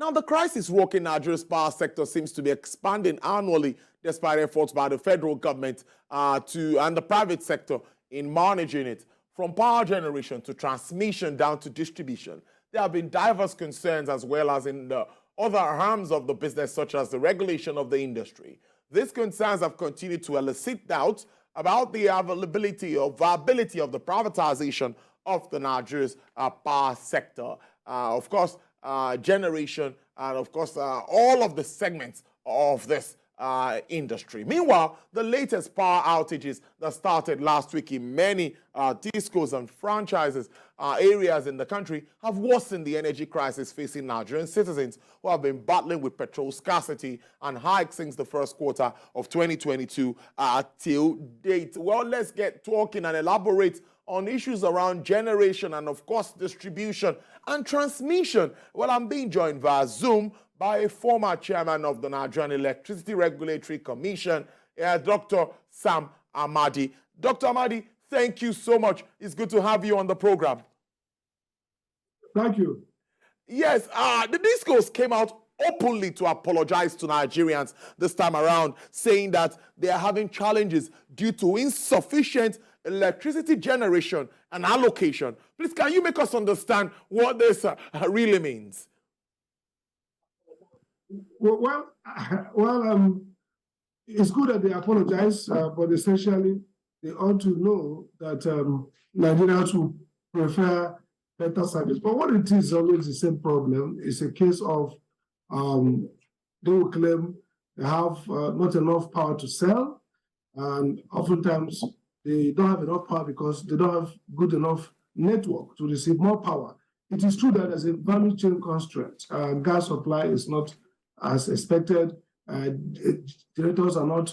Now, the crisis rocking Nigeria's power sector seems to be expanding annually despite efforts by the federal government and the private sector in managing it. From power generation to transmission down to distribution, there have been diverse concerns as well as in the other arms of the business, such as the regulation of the industry. These concerns have continued to elicit doubts about the availability or viability of the privatization of the Nigeria's power sector. Of course, generation, and of course, all of the segments of this industry. Meanwhile, the latest power outages that started last week in many discos and franchises areas in the country have worsened the energy crisis facing Nigerian citizens who have been battling with petrol scarcity and hikes since the first quarter of 2022 till date. Well, let's get talking and elaborate on issues around generation and, of course, distribution and transmission. Well, I'm being joined via Zoom by a former chairman of the Nigerian Electricity Regulatory Commission, Dr. Sam Amadi. Dr. Amadi, thank you so much. It's good to have you on the program. Thank you. Yes, the discos came out openly to apologize to Nigerians this time around, saying that they are having challenges due to insufficient electricity generation and allocation. Please, can you make us understand what this really means? Well, it's good that they apologize, but essentially they ought to know that Nigerians would prefer better service. But what it is always the same problem. It's a case of they will claim they have not enough power to sell, and oftentimes they don't have enough power because they don't have good enough network to receive more power. It is true that there's a value chain constraint. Gas supply is not as expected. Generators are not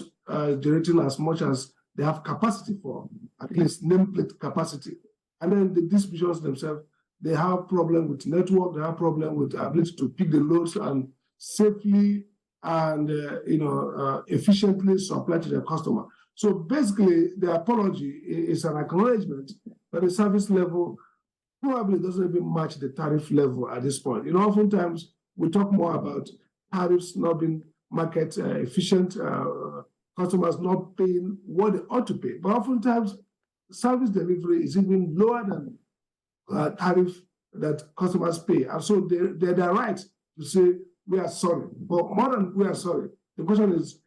generating as much as they have capacity for, at least nameplate capacity. And then the distributions themselves, they have problem with network, they have problem with ability to pick the loads and safely and efficiently supply to their customer. So basically, the apology is an acknowledgement that the service level probably doesn't even match the tariff level at this point. Oftentimes we talk more about tariffs not being market efficient, customers not paying what they ought to pay. But oftentimes, service delivery is even lower than tariff that customers pay. And so they're right to say, we are sorry. But more than we are sorry, the question is,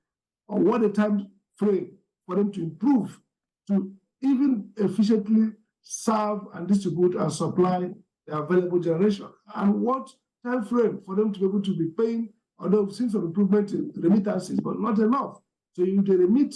what a time frame for them to improve, to even efficiently serve and distribute and supply the available generation. And what time frame for them to be able to be paying, although we've seen some improvement in remittances, but not enough. So if they remit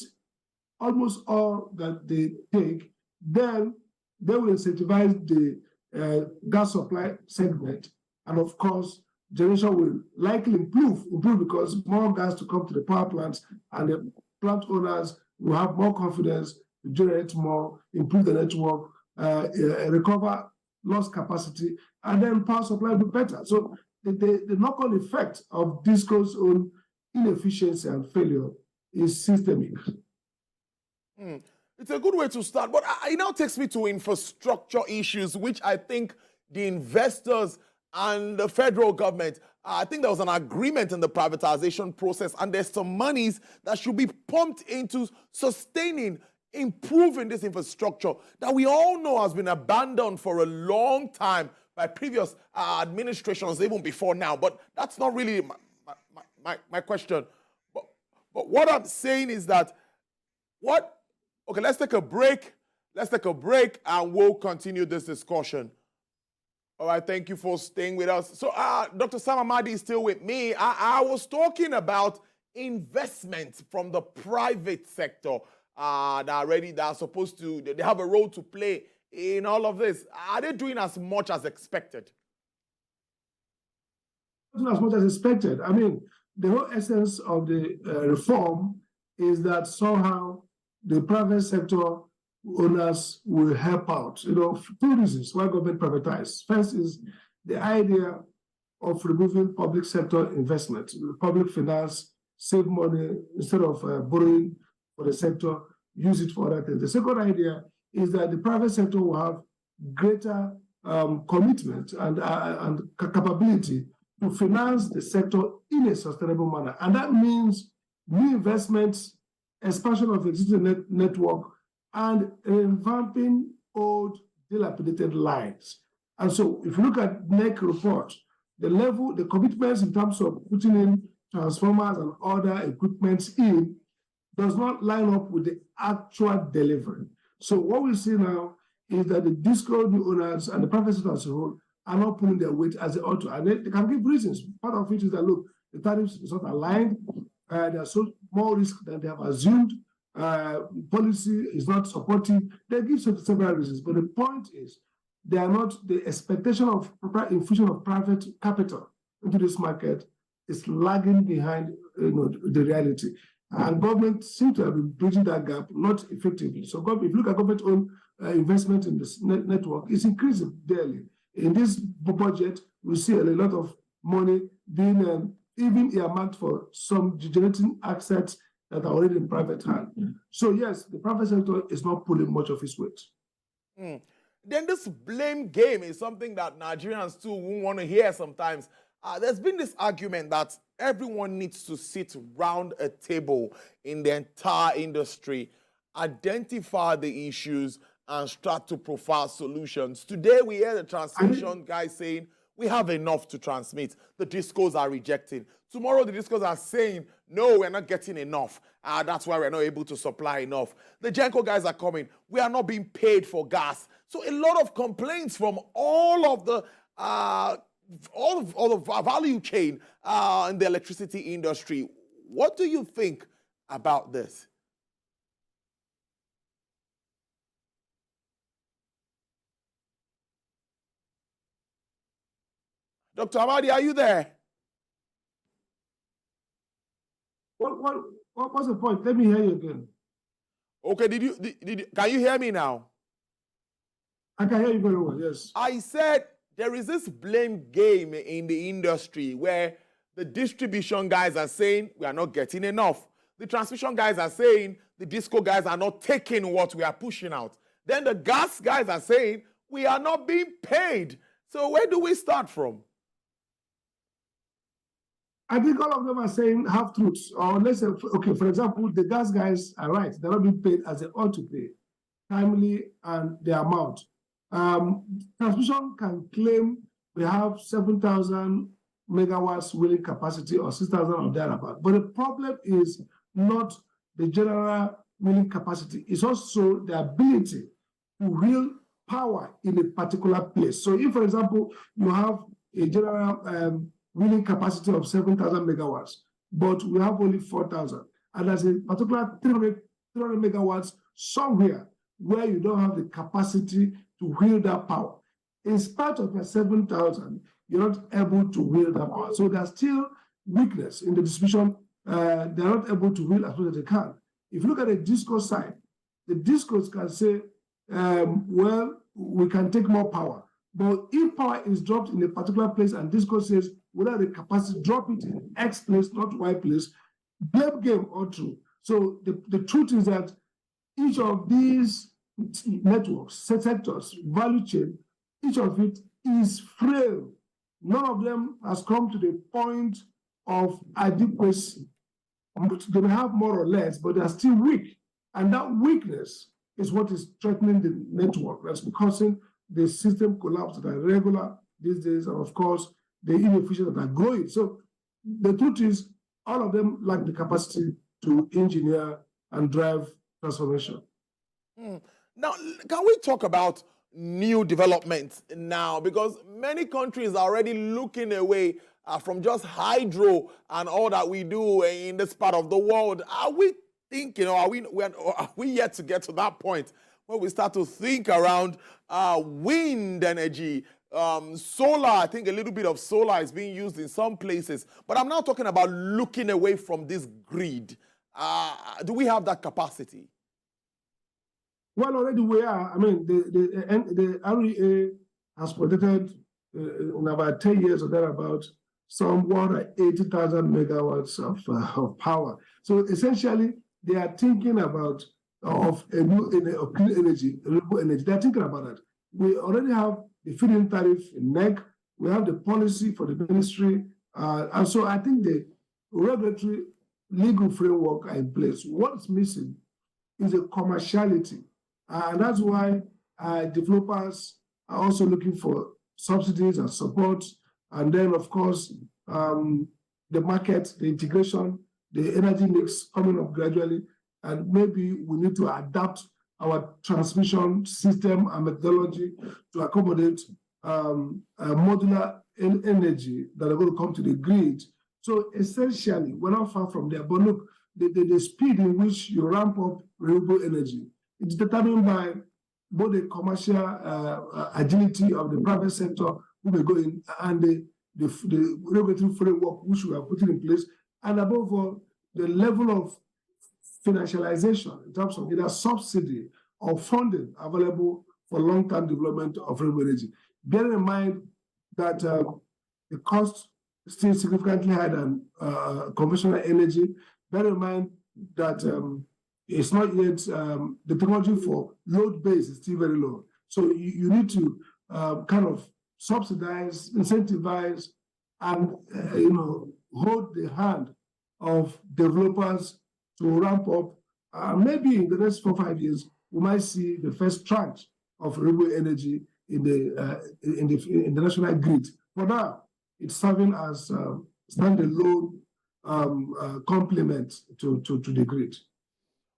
almost all that they take, then they will incentivize the gas supply segment. And of course, generation will likely improve because more gas to come to the power plants, and the plant owners will have more confidence to generate more, improve the network, recover lost capacity, and then power supply will be better. So the knock-on effect of DISCO's own inefficiency and failure is systemic. It's a good way to start, but it now takes me to infrastructure issues, which I think the investors and the federal government, I think there was an agreement in the privatization process, and there's some monies that should be pumped into sustaining, improving this infrastructure that we all know has been abandoned for a long time by previous administrations, even before now. But that's not really my question. But what I'm saying is that, okay, let's take a break. Let's take a break and we'll continue this discussion. All right, thank you for staying with us. So Dr. Sam Amadi is still with me. I was talking about investment from the private sector that are supposed to, they have a role to play in all of this. Are they doing as much as expected? Not as much as expected. I mean, the whole essence of the reform is that somehow the private sector owners will help out. Two reasons why government privatized. First is the idea of removing public sector investment, public finance, save money instead of borrowing for the sector, use it for other things. The second idea is that the private sector will have greater commitment and capability to finance the sector in a sustainable manner. And that means new investments, expansion of existing network, and revamping old dilapidated lines. And so if you look at NEC report, the commitments in terms of putting in transformers and other equipment in does not line up with the actual delivery. So what we see now is that the disco new owners and the private sector as a whole are not pulling their weight as they ought to. And they can give reasons. Part of it is that, look, the tariffs is not aligned. There are so more risk than they have assumed. Policy is not supportive. They give several reasons. But the point is, they are not, the expectation of infusion of private capital into this market is lagging behind the reality. And government seems to have been bridging that gap, not effectively. So if you look at government-owned investment in this network, it's increasing daily. In this budget, we see a lot of money being even earmarked for some generating assets that are already in private hands. So yes, the private sector is not pulling much of its weight. Then this blame game is something that Nigerians too won't want to hear sometimes. There's been this argument that everyone needs to sit round a table in the entire industry, identify the issues, and start to profile solutions. Today, we hear the transmission guy saying, we have enough to transmit. The discos are rejecting. Tomorrow, the discos are saying, no, we're not getting enough. That's why we're not able to supply enough. The Genco guys are coming. We are not being paid for gas. So a lot of complaints from all of the value chain in the electricity industry. What do you think about this? Dr. Amadi, are you there? What's the point? Let me hear you again. Okay, can you hear me now? I can hear you very well, yes. I said there is this blame game in the industry where the distribution guys are saying we are not getting enough. The transmission guys are saying the disco guys are not taking what we are pushing out. Then the gas guys are saying we are not being paid. So where do we start from? I think all of them are saying half-truths. Or let's say, okay, for example, the gas guys are right. They're not being paid as they ought to pay, timely and the amount. Transmission can claim we have 7,000 megawatts willing capacity or 6,000 or thereabout. But the problem is not the general willing capacity. It's also the ability to wield power in a particular place. So if, for example, you have a general willing capacity of 7,000 megawatts, but we have only 4,000, and there's a particular 300 megawatts somewhere where you don't have the capacity to wield that power. In spite of your 7,000, you're not able to wield that power. So there's still weakness in the distribution. They're not able to wield as much as they can. If you look at the disco side, the discos can say, well, we can take more power. But if power is dropped in a particular place and disco says, without the capacity, drop it in X place, not Y place, blame game or true. So the truth is that each of these networks, sectors, value chain, each of it is frail. None of them has come to the point of adequacy. They may have more or less, but they are still weak. And that weakness is what is threatening the network. That's causing the system collapse that are regular these days, and of course, the inefficiencies that are growing. So the truth is, all of them lack the capacity to engineer and drive transformation. Now, can we talk about new developments now? Because many countries are already looking away from just hydro and all that we do in this part of the world. Are we thinking, or are we yet to get to that point where we start to think around wind energy, solar? I think a little bit of solar is being used in some places. But I'm now talking about looking away from this grid. Do we have that capacity? Well, already we are. I mean, the REA has protected in about 10 years or thereabout some 180,000 megawatts of power. So essentially, they are thinking about of a new clean energy, renewable energy. They're thinking about that. We already have the feed-in tariff in NEC. We have the policy for the ministry And so I think the regulatory legal framework are in place. What's missing is a commerciality. And that's why developers are also looking for subsidies and support. And then, of course, the market, the integration, the energy mix coming up gradually. And maybe we need to adapt our transmission system and methodology to accommodate modular energy that are going to come to the grid. So essentially, we're not far from there. But look, the speed in which you ramp up renewable energy, it's determined by both the commercial agility of the private sector who may go in and the regulatory framework which we are putting in place, and above all, the level of financialization in terms of either subsidy or funding available for long-term development of renewable energy. Bear in mind that the cost is still significantly higher than conventional energy. Bear in mind that it's not yet, the technology for load base is still very low. So you need to kind of subsidize, incentivize, and hold the hand of developers to ramp up. Maybe in the next 4 or 5 years, we might see the first tranche of renewable energy in the national grid. For now, it's serving as standalone complement to the grid.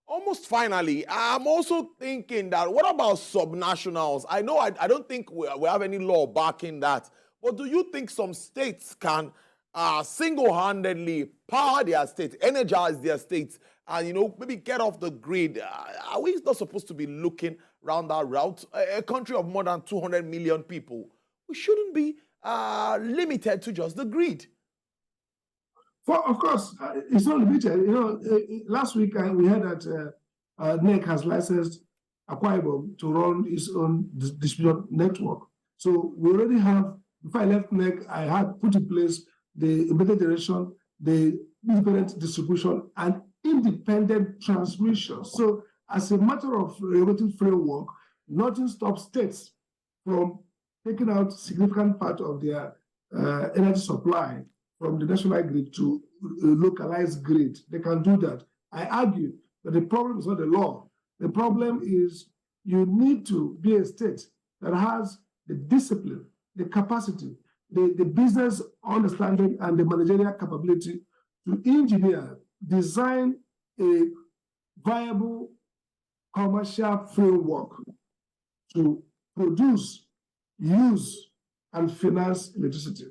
Almost finally, I'm also thinking that what about subnationals? I know I don't think we have any law backing that, but do you think some states can single-handedly power their states, energize their states, and maybe get off the grid? Are we not supposed to be looking around that route? A country of more than 200 million people, we shouldn't be limited to just the grid. Well, of course, it's not limited. Last week we heard that NEC has licensed Akwa Ibom to run its own distribution network. So we already have. Before I left NEC, I had put in place the embedded generation, the independent distribution, and independent transmission. So, as a matter of regulatory framework, nothing stops states from taking out significant part of their energy supply from the national grid to localized grid. They can do that. I argue that the problem is not the law. The problem is you need to be a state that has the discipline, the capacity, the business understanding, and the managerial capability to engineer, design a viable commercial framework to produce, use, and finance electricity.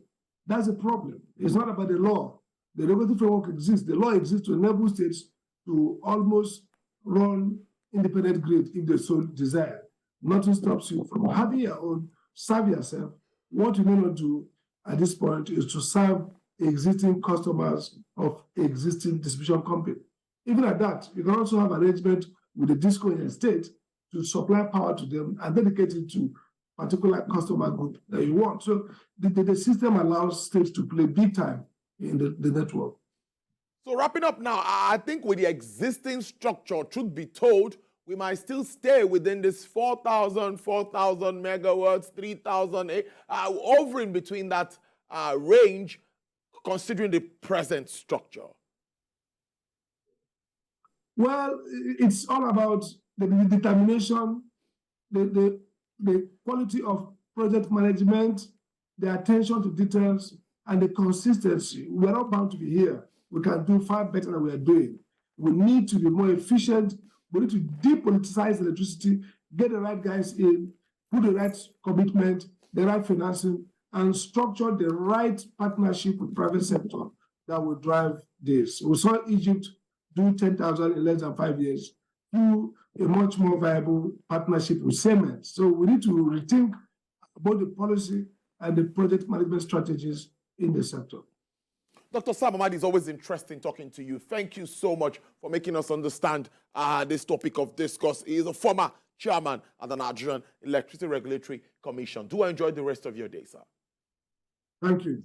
That's the problem. It's not about the law. The regulatory framework exists. The law exists to enable states to almost run independent grid if they so desire. Nothing stops you from having your own, serve yourself. What you may not do at this point is to serve existing customers of existing distribution company. Even at that, you can also have arrangement with the disco in your state to supply power to them and dedicate it to particular customer group that you want. So the system allows states to play big time in the network. So wrapping up now, I think with the existing structure, truth be told, we might still stay within this 4,000 megawatts, 3,000, hovering between that range, considering the present structure. Well, it's all about the determination, the quality of project management, the attention to details, and the consistency. We're not bound to be here. We can do far better than we are doing. We need to be more efficient. We need to depoliticize electricity, get the right guys in, put the right commitment, the right financing, and structure the right partnership with private sector that will drive this. We saw Egypt do 10,000 in less than 5 years, do a much more viable partnership with Siemens. So we need to rethink both the policy and the project management strategies in the sector. Dr. Sam Amadi, it's always interesting talking to you. Thank you so much for making us understand this topic of discourse. He is a former chairman of the Nigerian Electricity Regulatory Commission. Do enjoy the rest of your day, sir. Thank you.